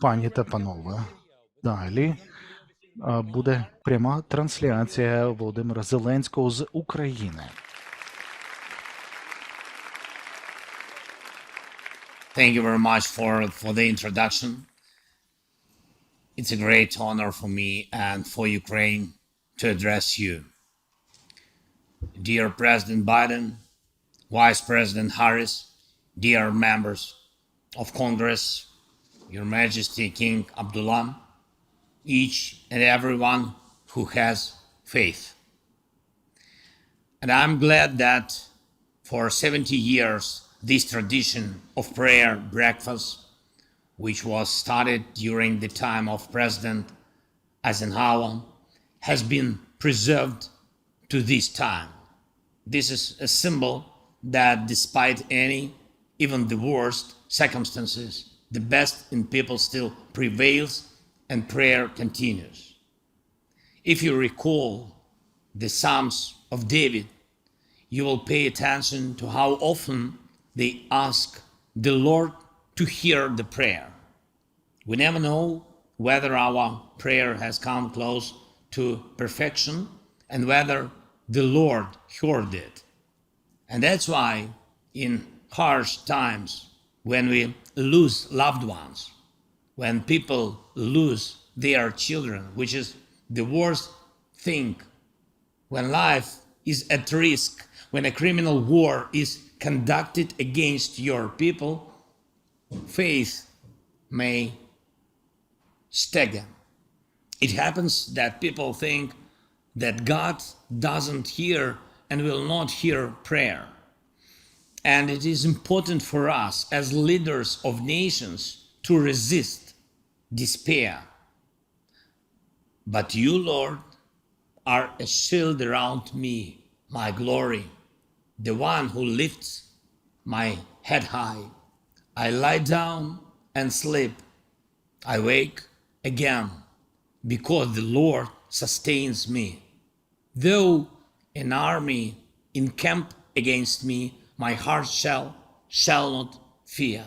Пані та панове, далі буде пряма трансляція Володимира Зеленського з України. Thank you very much for the introduction. It's a great honor for me and for Ukraine to address you. Dear President Biden, Vice President Harris, dear members of Congress, Your Majesty King Abdullah, each and everyone who has faith. And I'm glad that for 70 years, this tradition of prayer breakfast, which was started during the time of President Eisenhower, has been preserved to this time. This is a symbol that despite any, even the worst circumstances, the best in people still prevails and prayer continues. If you recall the Psalms of David, you will pay attention to how often they ask the Lord to hear the prayer. We never know whether our prayer has come close to perfection and whether the Lord heard it. And that's why in harsh times, when we lose loved ones, when people lose their children, which is the worst thing, when life is at risk, when a criminal war is conducted against your people, faith may stagger. It happens that people think that God doesn't hear and will not hear prayer. And it is important for us as leaders of nations to resist despair. But you, Lord, are a shield around me, my glory, the one who lifts my head high. I lie down and sleep. I wake again because the Lord sustains me. Though an army encamp against me, my heart shall not fear.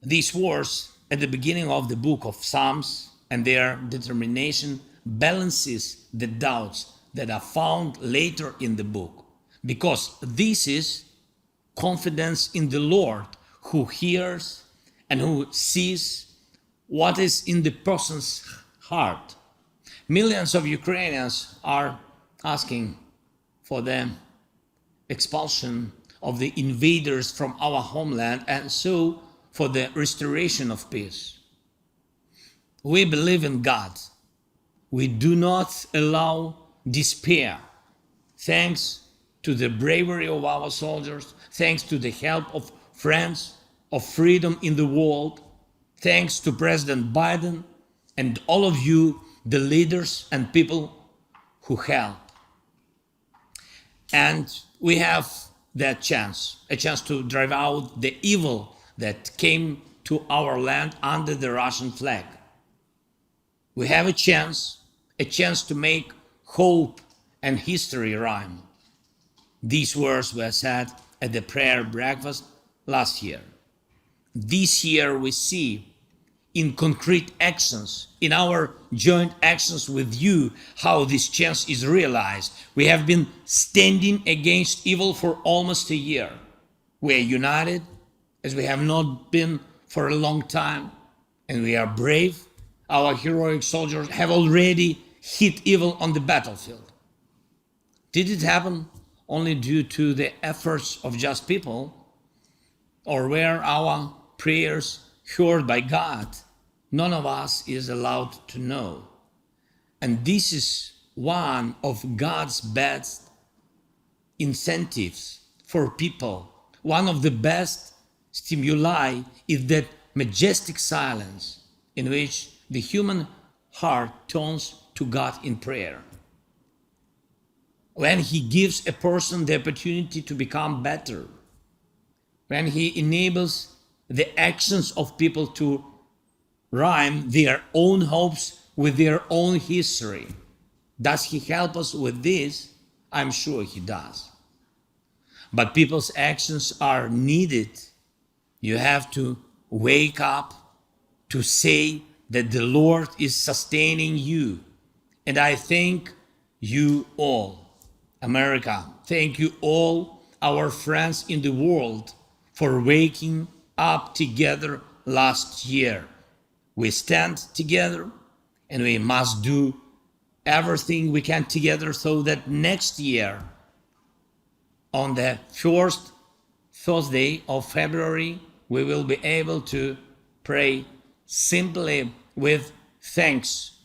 These words at the beginning of the book of Psalms and their determination balances the doubts that are found later in the book, because this is confidence in the Lord who hears and who sees what is in the person's heart. Millions of Ukrainians are asking for the expulsion of the invaders from our homeland and so for the restoration of peace. We believe in God. We do not allow despair. Thanks to the bravery of our soldiers, thanks to the help of friends of freedom in the world, thanks to President Biden and all of you, the leaders and people who help. And we have that chance, a chance to drive out the evil that came to our land under the Russian flag. We have a chance to make hope and history rhyme. These words were said at the prayer breakfast last year. This year we see in concrete actions, in our joint actions with you, how this chance is realized. We have been standing against evil for almost a year. We are united as we have not been for a long time, and we are brave. Our heroic soldiers have already hit evil on the battlefield. Did it happen only due to the efforts of just people, or were our prayers heard by God? None of us is allowed to know. And this is one of God's best incentives for people. One of the best stimuli is that majestic silence in which the human heart turns to God in prayer. When He gives a person the opportunity to become better, when He enables the actions of people to rhyme their own hopes with their own history. Does He help us with this? I'm sure He does. But people's actions are needed. You have to wake up to say that the Lord is sustaining you. And I thank you all, America, thank you all, our friends in the world, for waking up together last year. We stand together and we must do everything we can together so that next year, on the first Thursday of February, we will be able to pray simply with thanks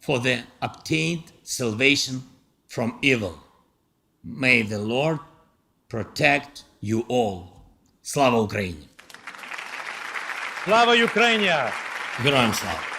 for the obtained salvation from evil. May the Lord protect you all. Слава Україні! Слава Україні! Героям слава!